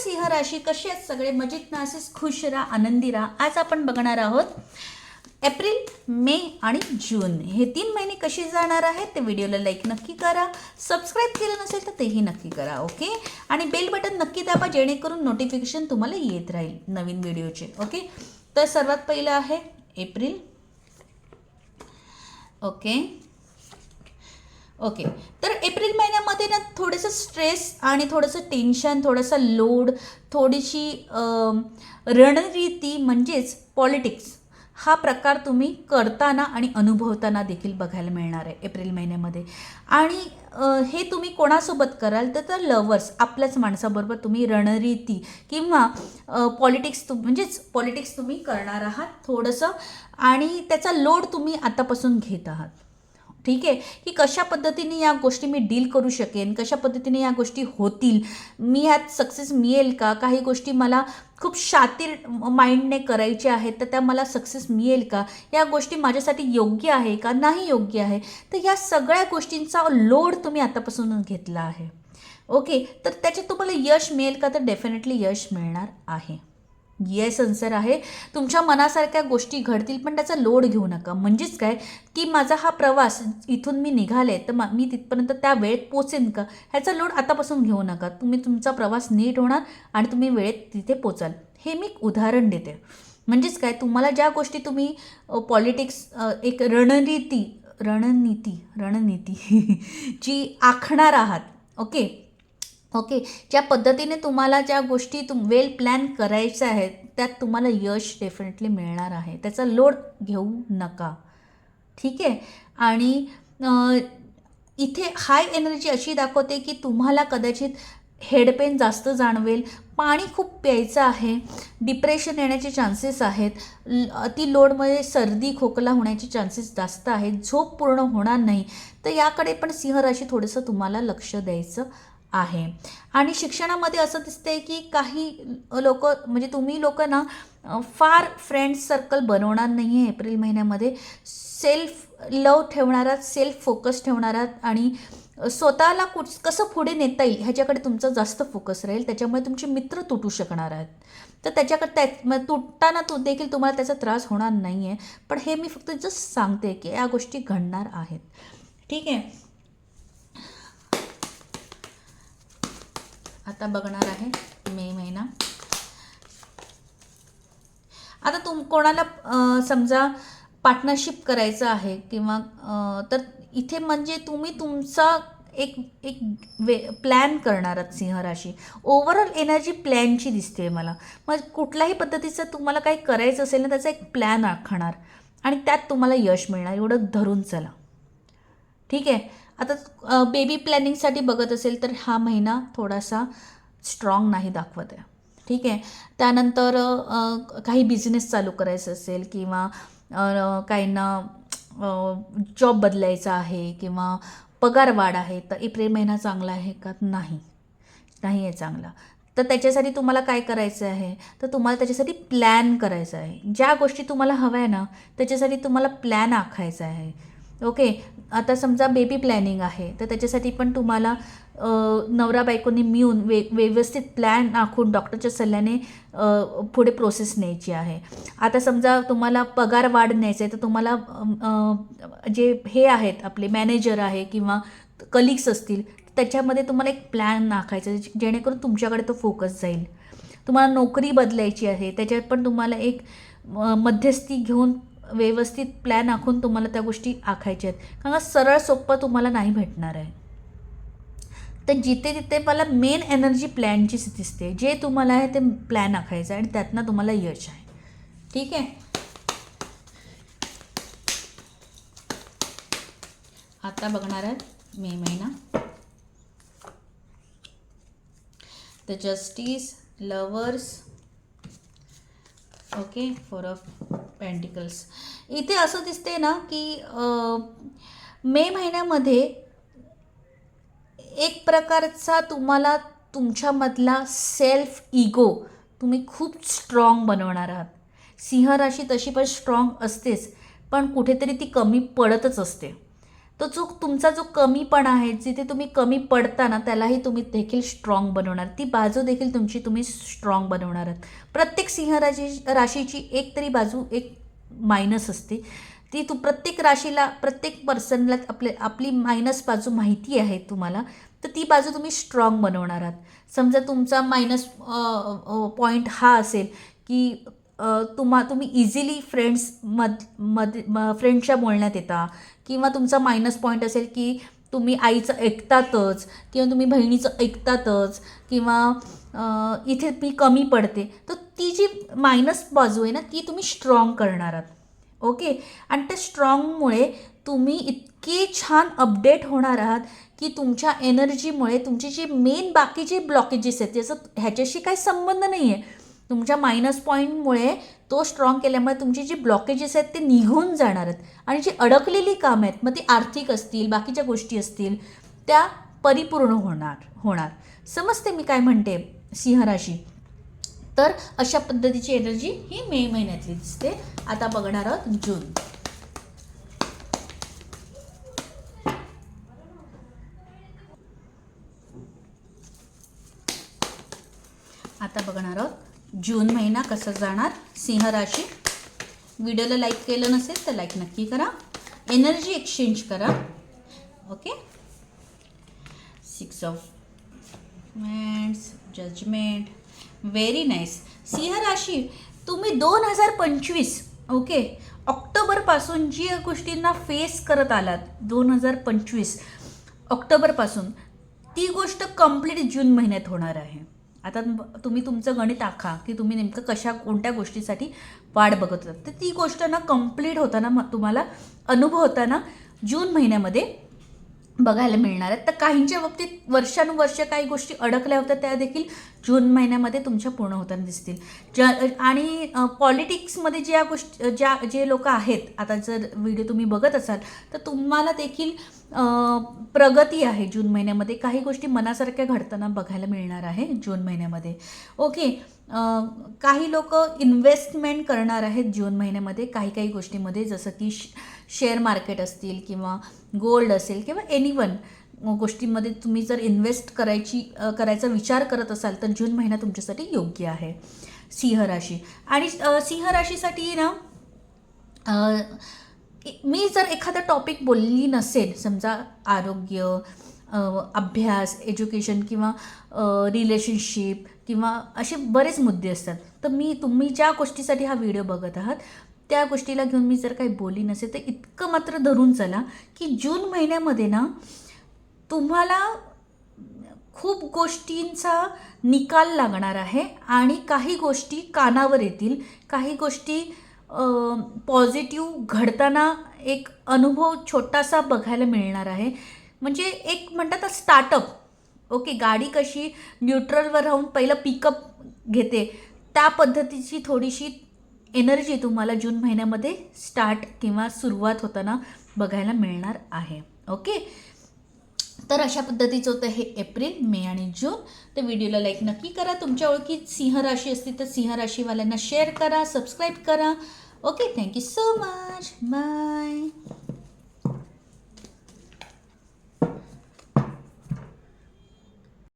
सिंह राशी कशी आहेत सगळे मजेत ना, असेच खुश राहा, आनंदी राहा. आज आपण बघणार आहोत एप्रिल, मे आणि जून हे 3 महिने कसे जाणार आहेत. ते व्हिडिओला लाईक नक्की करा, सबस्क्राईब केलं नसेल तर तेही नक्की करा. ओके, आणि बेल बटन नक्की दाबा जेणेकरून नोटिफिकेशन तुम्हाला येत राहील नवीन व्हिडिओचे. ओके, तर सर्वात पहिलं आहे एप्रिल. ओके, तर एप्रिल महिन्यामध्ये ना थोडंसं स्ट्रेस आणि थोडंसं टेन्शन, थोडासा लोड, थोडीशी रणनीती म्हणजेच पॉलिटिक्स हा प्रकार तुम्ही करताना आणि अनुभवताना देखील बघायला मिळणार आहे एप्रिल महिन्यामध्ये. आणि हे तुम्ही कोणासोबत कराल तर लवर्स, आपल्याच माणसाबरोबर तुम्ही रणनीती किंवा पॉलिटिक्स तुम्ही करणार आहात थोडंसं, आणि त्याचा लोड तुम्ही आतापासून घेत आहात. ठीक आहे, की कशा पद्धतीने या गोष्टी मी डील करू शकेन, कशा पद्धतीने या गोष्टी होतील, मी ह्यात सक्सेस मिळेल का, काही गोष्टी मला खूप शातीर माइंडने करायच्या आहेत तर त्या मला सक्सेस मिळेल का, या गोष्टी माझ्यासाठी योग्य आहे का नाही योग्य आहे. तर या सगळ्या गोष्टींचा लोड तुम्ही आतापासूनच घेतला आहे. ओके, तर त्याच्यात तुम्हाला यश मिळेल का, तर डेफिनेटली यश मिळणार आहे. येस आन्सर आहे. तुमच्या मनासारख्या गोष्टी घडतील, पण त्याचा लोड घेऊ नका. म्हणजेच काय की माझा हा प्रवास इथून मी निघाले तर मी तिथपर्यंत त्या वेळेत पोचेन का, ह्याचा लोड आतापासून घेऊ नका. तुमचा प्रवास नीट होणार आणि तुम्ही वेळेत तिथे पोचाल. हे मी उदाहरण देते. म्हणजेच काय, तुम्हाला ज्या गोष्टी तुम्ही पॉलिटिक्स एक रणनीती जी आखणार आहात. ओके, ज्या पद्धतीने तुम्हाला ज्या गोष्टी वेल प्लॅन करायच्या आहेत त्यात तुम्हाला यश डेफिनेटली मिळणार आहे. त्याचा लोड घेऊ नका. ठीक आहे, आणि इथे हाय एनर्जी अशी दाखवते की तुम्हाला कदाचित हेडपेन जास्त जाणवेल, पाणी खूप प्यायचं आहे, डिप्रेशन येण्याचे चान्सेस आहेत, अति लोडमध्ये सर्दी खोकला होण्याचे चान्सेस जास्त आहेत, झोप पूर्ण होणार नाही. तर याकडे पण सिंह राशी थोडंसं तुम्हाला लक्ष द्यायचं आहे. आणि शिक्षणामध्ये असं दिसतंय की काही लोक म्हणजे तुम्ही लोक ना फार फ्रेंड्स सर्कल बनवणार नाही आहे एप्रिल महिन्यामध्ये. सेल्फ लव ठेवणारात, सेल्फ फोकस ठेवणारात आणि स्वतःला कसं पुढे नेता येईल ह्याच्याकडे तुमचा जास्त फोकस राहील. त्याच्यामुळे तुमचे मित्र तुटू शकणार आहेत. तर त्याच्याकडे तुटताना देखील तुम्हाला त्याचा त्रास होणार नाही आहे. पण हे मी फक्त जस्ट सांगते की या गोष्टी घडणार आहेत. ठीक आहे, आता बघणार आहे मे महिना. आता कोणाला समजा पार्टनरशिप करायचं आहे किंवा तर इथे म्हणजे तुम्ही तुमचा एक प्लॅन करणार आहात सिंह राशी. ओव्हरऑल एनर्जी प्लॅनची दिसते मला. मग कुठल्याही पद्धतीचं तुम्हाला काही करायचं असेल ना त्याचा एक प्लॅन आखणार आणि त्यात तुम्हाला यश मिळणार, एवढं धरून चला. ठीक आहे, आता बेबी प्लॅनिंगसाठी बघत असेल तर हा महिना थोडासा स्ट्रॉंग नाही दाखवत आहे. ठीक आहे, त्यानंतर काही बिझनेस चालू करायचं असेल किंवा काहींना जॉब बदलायचा आहे किंवा पगार वाढ आहे तर एप्रिल महिना चांगला आहे का, नाही आहे चांगला. तर त्याच्यासाठी तुम्हाला काय करायचं आहे, तर तुम्हाला त्याच्यासाठी प्लॅन करायचा आहे. ज्या गोष्टी तुम्हाला हव्या आहे ना त्याच्यासाठी तुम्हाला प्लॅन आखायचा आहे. ओके, आता समजा बेबी प्लॅनिंग आहे तर त्याच्यासाठी पण तुम्हाला नवरा बायकोनी मिळून व्यवस्थित प्लॅन आखून डॉक्टरच्या सल्ल्याने पुढे प्रोसेस न्यायची आहे. आता समजा तुम्हाला पगार वाढ न्यायचं आहे तर तुम्हाला जे हे आहेत आपले मॅनेजर आहे किंवा कलिग्स असतील त्याच्यामध्ये तुम्हाला एक प्लॅन आखायचा आहे जेणेकरून तुमच्याकडे तो फोकस जाईल. तुम्हाला नोकरी बदलायची आहे त्याच्यात पण तुम्हाला एक मध्यस्थी घेऊन व्यवस्थित प्लॅन आखून तुम्हाला त्या गोष्टी आखायच्या आहेत. कारण सरळ सोप्पं तुम्हाला नाही भेटणार आहे. तर जिथे तिथे मला मेन एनर्जी प्लॅनचीच दिसते. जे तुम्हाला आहे ते प्लॅन आखायचं आहे आणि त्यातनं तुम्हाला यश आहे. ठीक आहे, आता बघणार आहे मे महिना. The justice, lovers, okay, 4 of pentacles. इथे असं दिसते ना की मे महिन्यामध्ये एक प्रकारचा तुम्हाला तुमच्यामधला सेल्फ इगो तुम्ही खूप स्ट्रॉंग बनवणार आहात. सिंह राशी तशी पण स्ट्रॉंग असतेच पण कुठेतरी ती कमी पडतच असते. जो तुमचा जो कमीपणा आहे, जिथे तुम्ही कमी पडता ना, त्यालाही तुम्ही देखील स्ट्रॉंग बनवणार. ती बाजू देखील तुमची तुम्ही स्ट्रॉंग बनवणार आहात. प्रत्येक सिंह राशीची एक तरी बाजू एक मायनस असते. ती प्रत्येक राशीला, प्रत्येक पर्सनला आपली मायनस बाजू माहिती आहे तुम्हाला, तर ती बाजू तुम्ही स्ट्रॉंग बनवणार आहात. समजा तुमचा मायनस पॉईंट हा असेल की तुम्ही इझिली फ्रेंड्सच्या बोलण्यात येता, किंवा तुमचा मायनस पॉईंट असेल की तुम्ही आईचं ऐकतातच, किंवा तुम्ही बहिणीचं ऐकतातच, किंवा इथे मी कमी पडते, तर ती जी मायनस बाजू आहे ना, ती तुम्ही स्ट्रॉंग करणार आहात. ओके. आणि त्या स्ट्रॉंगमुळे तुम्ही इतके छान अपडेट होणार आहात की तुमच्या एनर्जीमुळे तुमचे जे मेन बाकीचे ब्लॉकेजेस आहेत, त्याचं ह्याच्याशी काही संबंध नाही आहे, तुमच्या मायनस पॉईंटमुळे तो स्ट्रॉंग केल्यामुळे तुमचे जे ब्लॉकेजेस आहेत ते निघून जाणार आहेत. आणि जी अडकलेली कामं आहेत, मग ती आर्थिक असतील, बाकीच्या गोष्टी असतील, त्या परिपूर्ण होणार. समजते मी काय म्हणते सिंह राशी? तर अशा पद्धतीची एनर्जी ही मे महिन्यातली दिसते. आता बघणार आहोत जून. आता बघणार आहोत जून महिना कसा जाणार सिंह राशी. व्हिडिओला लाईक केलं नसेल तर लाईक नक्की करा, एनर्जी एक्सचेंज करा. Okay. 6 of wands, judgement, very nice. सिंह राशी, तुम्ही 2025 ओके ऑक्टोबरपासून जी गोष्टींना फेस करत आलात 2025 ऑक्टोबरपासून, ती गोष्ट कंप्लीट जून महिन्यात होणार आहे. आता तुम्ही तुमचं गणित आखा की तुम्ही नेमकं कोणत्या गोष्टीसाठी वाट बघत होतात, तर ती गोष्ट ना कंप्लीट होताना, तुम्हाला अनुभव होताना जून महिन्यामध्ये बघायला मिळणार आहेत. तर काहींच्या बाबतीत वर्षानुवर्ष काही गोष्टी अडकल्या होत्या, त्या देखील जून महिन्यामध्ये तुमच्या पूर्ण होताना दिसतील. आणि पॉलिटिक्समध्ये जे लोक आहेत, आता जर व्हिडिओ तुम्ही बघत असाल तर तुम्हाला देखील प्रगती आहे जून महिन्यामध्ये. काही गोष्टी मनासारख्या घडताना बघायला मिळणार आहे जून महिन्यामध्ये. ओके. काही लोक इन्व्हेस्टमेंट करणार आहेत जून महिन्यामध्ये काही गोष्टीमध्ये, जसं की शेअर मार्केट असतील, किंवा गोल्ड असेल, किंवा एनीवन गोष्टींमध्ये तुम्ही जर इन्व्हेस्ट करायचा विचार करत असाल तर जून महिना तुमच्यासाठी योग्य आहे सिंह राशी. आणि सिंह राशीसाठी ना, मी जर एखादा टॉपिक बोलली नसेल, समजा आरोग्य, अभ्यास, एज्युकेशन, किंवा रिलेशनशिप, किंवा असे बरेच मुद्दे असतात, तर तुम्ही ज्या गोष्टीसाठी हा व्हिडिओ बघत आहात त्या गोष्टीला घेऊन मी जर काही बोलली नसेल, तर इतकं मात्र धरून चला की जून महिन्यामध्ये ना तुम्हाला खूप गोष्टींचा निकाल लागणार आहे, आणि काही गोष्टी कानावर येतील, काही गोष्टी पॉझिटिव्ह घडताना एक अनुभव छोटासा बघायला मिळणार आहे. म्हणजे एक म्हणतात स्टार्टअप. ओके. गाडी कशी न्यूट्रलवर राहून पहिलं पिकअप घेते, त्या पद्धतीची थोडीशी एनर्जी तुम्हाला जून महिन्यामध्ये स्टार्ट किंवा सुरुवात होताना बघायला मिळणार आहे. ओके. तर अशा पद्धतीचं होतं हे एप्रिल, मे आणि जून. तर व्हिडिओला लाईक नक्की करा. तुमच्या ओळखीत सिंह राशी असतील तर सिंह राशीवाल्यांना शेअर करा, सबस्क्राईब करा. Okay. Thank you so much. Bye.